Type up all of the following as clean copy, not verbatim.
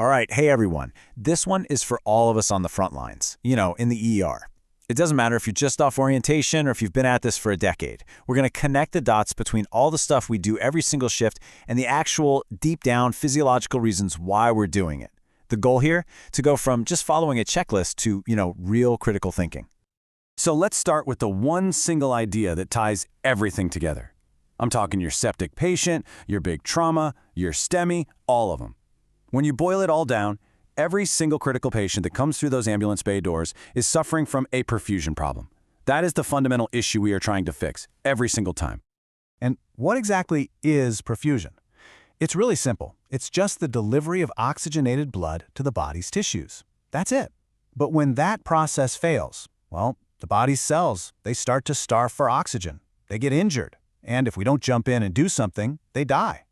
All right, hey everyone. This one is for all of us on the front lines, in the ER. It doesn't matter if you're just off orientation or if you've been at this for a decade. We're going to connect the dots between all the stuff we do every single shift and the actual deep down physiological reasons why we're doing it. The goal here? To go from just following a checklist to, real critical thinking. So let's start with the one single idea that ties everything together. I'm talking your septic patient, your big trauma, your STEMI, all of them. When you boil it all down, every single critical patient that comes through those ambulance bay doors is suffering from a perfusion problem. That is the fundamental issue we are trying to fix every single time. And what exactly is perfusion? It's really simple. It's just the delivery of oxygenated blood to the body's tissues. That's it. But when that process fails, well, the body's cells, they start to starve for oxygen. They get injured. And if we don't jump in and do something, they die.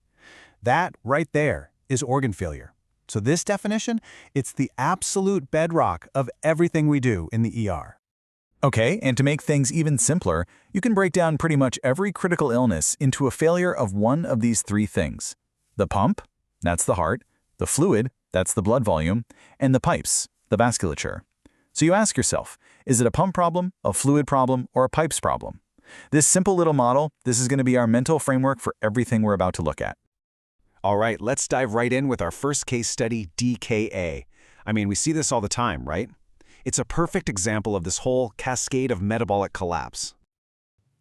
That right there is organ failure. So this definition, it's the absolute bedrock of everything we do in the ER. Okay, and to make things even simpler, you can break down pretty much every critical illness into a failure of one of these three things. The pump, that's the heart, the fluid, that's the blood volume, and the pipes, the vasculature. So you ask yourself, is it a pump problem, a fluid problem, or a pipes problem? This simple little model, this is going to be our mental framework for everything we're about to look at. All right, let's dive right in with our first case study, DKA. We see this all the time, right? It's a perfect example of this whole cascade of metabolic collapse.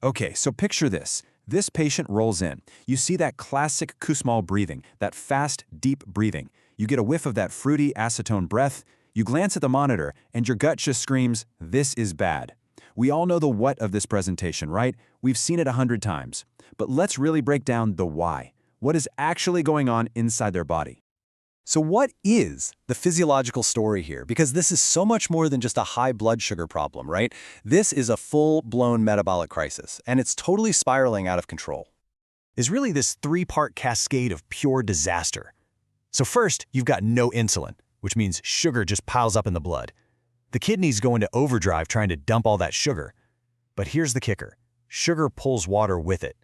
Okay, so picture this. This patient rolls in. You see that classic Kussmaul breathing, that fast, deep breathing. You get a whiff of that fruity acetone breath. You glance at the monitor, and your gut just screams, "This is bad." We all know the what of this presentation, right? We've seen it 100 times. But let's really break down the why. What is actually going on inside their body? So what is the physiological story here? Because this is so much more than just a high blood sugar problem, right? This is a full-blown metabolic crisis, and it's totally spiraling out of control. It's really this three-part cascade of pure disaster. So first, you've got no insulin, which means sugar just piles up in the blood. The kidneys go into overdrive trying to dump all that sugar. But here's the kicker. Sugar pulls water with it.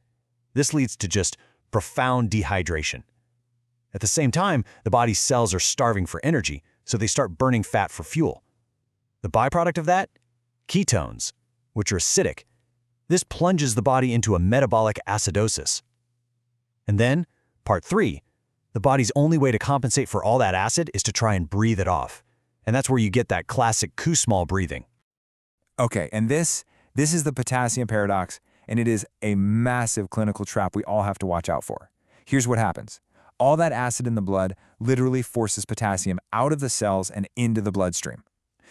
This leads to just profound dehydration. At the same time, the body's cells are starving for energy, so they start burning fat for fuel. The byproduct of that? Ketones, which are acidic. This plunges the body into a metabolic acidosis. And then, part 3, the body's only way to compensate for all that acid is to try and breathe it off. And that's where you get that classic Kussmaul breathing. Okay, and this is the potassium paradox, and it is a massive clinical trap we all have to watch out for. Here's what happens. All that acid in the blood literally forces potassium out of the cells and into the bloodstream.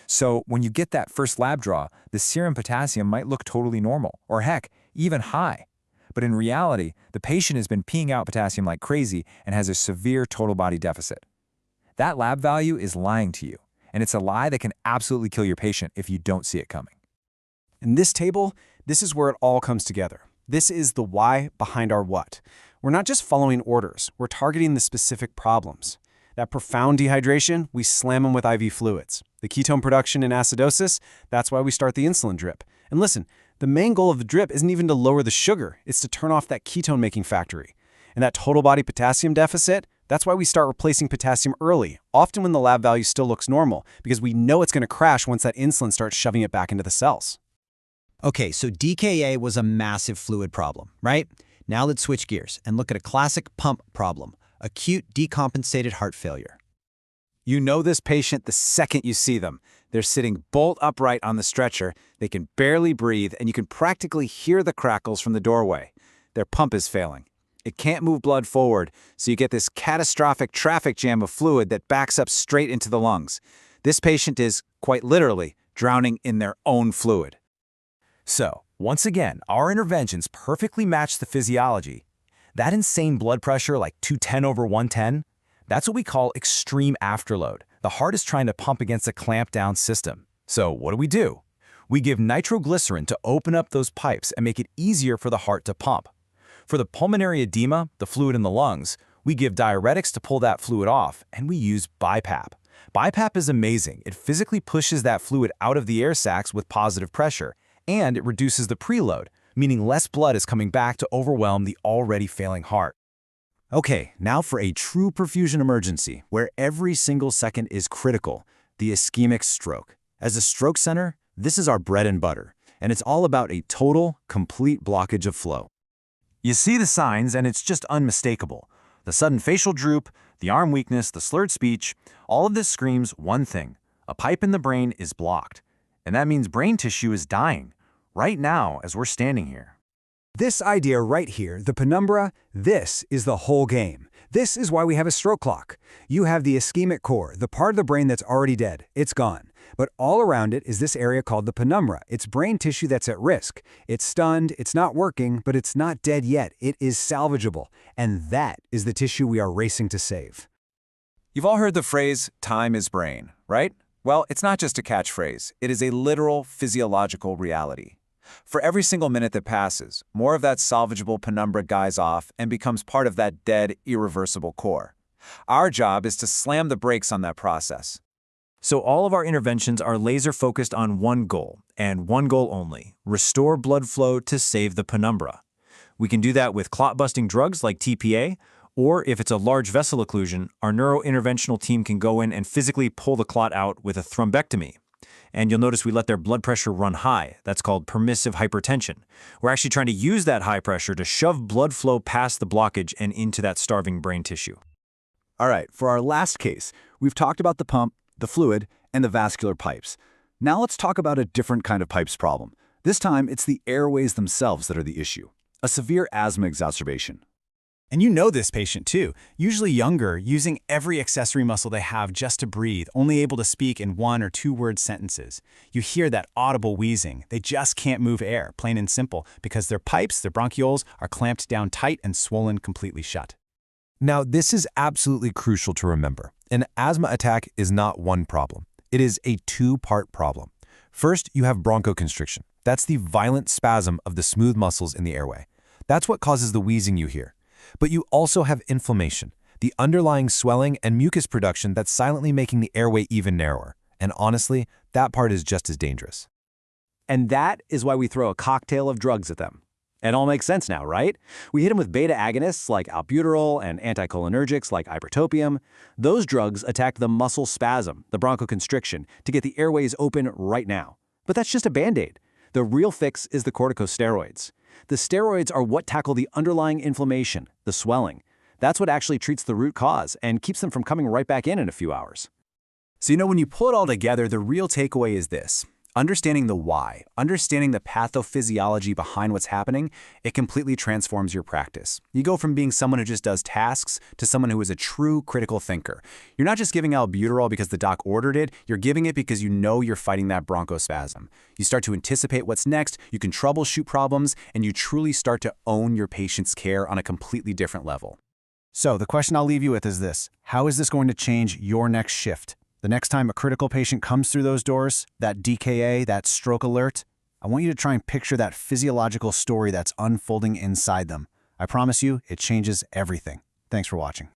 So when you get that first lab draw, the serum potassium might look totally normal, or heck, even high. But in reality, the patient has been peeing out potassium like crazy and has a severe total body deficit. That lab value is lying to you, and it's a lie that can absolutely kill your patient if you don't see it coming. In this table, this is where it all comes together. This is the why behind our what. We're not just following orders, we're targeting the specific problems. That profound dehydration, we slam them with IV fluids. The ketone production in acidosis, that's why we start the insulin drip. And listen, the main goal of the drip isn't even to lower the sugar, it's to turn off that ketone-making factory. And that total body potassium deficit, that's why we start replacing potassium early, often when the lab value still looks normal, because we know it's going to crash once that insulin starts shoving it back into the cells. Okay, so DKA was a massive fluid problem, right? Now let's switch gears and look at a classic pump problem, acute decompensated heart failure. You know this patient the second you see them. They're sitting bolt upright on the stretcher, they can barely breathe, and you can practically hear the crackles from the doorway. Their pump is failing. It can't move blood forward, so you get this catastrophic traffic jam of fluid that backs up straight into the lungs. This patient is, quite literally, drowning in their own fluid. So, once again, our interventions perfectly match the physiology. That insane blood pressure like 210/110, that's what we call extreme afterload. The heart is trying to pump against a clamped down system. So what do? We give nitroglycerin to open up those pipes and make it easier for the heart to pump. For the pulmonary edema, the fluid in the lungs, we give diuretics to pull that fluid off, and we use BiPAP. BiPAP is amazing. It physically pushes that fluid out of the air sacs with positive pressure, and it reduces the preload, meaning less blood is coming back to overwhelm the already failing heart. Okay, now for a true perfusion emergency, where every single second is critical, the ischemic stroke. As a stroke center, this is our bread and butter, and it's all about a total, complete blockage of flow. You see the signs, and it's just unmistakable. The sudden facial droop, the arm weakness, the slurred speech, all of this screams one thing. A pipe in the brain is blocked. And that means brain tissue is dying, right now as we're standing here. This idea right here, the penumbra, this is the whole game. This is why we have a stroke clock. You have the ischemic core, the part of the brain that's already dead. It's gone. But all around it is this area called the penumbra. It's brain tissue that's at risk. It's stunned, it's not working, but it's not dead yet. It is salvageable. And that is the tissue we are racing to save. You've all heard the phrase, time is brain, right? Well, it's not just a catchphrase. It is a literal physiological reality. For every single minute that passes, more of that salvageable penumbra guys off and becomes part of that dead, irreversible core. Our job is to slam the brakes on that process. So all of our interventions are laser-focused on one goal, and one goal only: restore blood flow to save the penumbra. We can do that with clot-busting drugs like TPA, or if it's a large vessel occlusion, our neurointerventional team can go in and physically pull the clot out with a thrombectomy. And you'll notice we let their blood pressure run high. That's called permissive hypertension. We're actually trying to use that high pressure to shove blood flow past the blockage and into that starving brain tissue. All right, for our last case, we've talked about the pump, the fluid, and the vascular pipes. Now let's talk about a different kind of pipes problem. This time, it's the airways themselves that are the issue. A severe asthma exacerbation. And you know this patient too, usually younger, using every accessory muscle they have just to breathe, only able to speak in 1 or 2 word sentences. You hear that audible wheezing. They just can't move air, plain and simple, because their pipes, their bronchioles, are clamped down tight and swollen completely shut. Now, this is absolutely crucial to remember. An asthma attack is not one problem. It is a two-part problem. First, you have bronchoconstriction. That's the violent spasm of the smooth muscles in the airway. That's what causes the wheezing you hear. But you also have inflammation, the underlying swelling and mucus production that's silently making the airway even narrower. And honestly, that part is just as dangerous. And that is why we throw a cocktail of drugs at them. It all makes sense now, right? We hit them with beta agonists like albuterol and anticholinergics like ipratropium. Those drugs attack the muscle spasm, the bronchoconstriction, to get the airways open right now. But that's just a Band-Aid. The real fix is the corticosteroids. The steroids are what tackle the underlying inflammation, the swelling. That's what actually treats the root cause and keeps them from coming right back in a few hours. So when you pull it all together, the real takeaway is this. Understanding the why, understanding the pathophysiology behind what's happening, it completely transforms your practice. You go from being someone who just does tasks to someone who is a true critical thinker. You're not just giving albuterol because the doc ordered it, you're giving it because you know you're fighting that bronchospasm. You start to anticipate what's next, you can troubleshoot problems, and you truly start to own your patient's care on a completely different level. So the question I'll leave you with is this: how is this going to change your next shift? The next time a critical patient comes through those doors, that DKA, that stroke alert, I want you to try and picture that physiological story that's unfolding inside them. I promise you, it changes everything. Thanks for watching.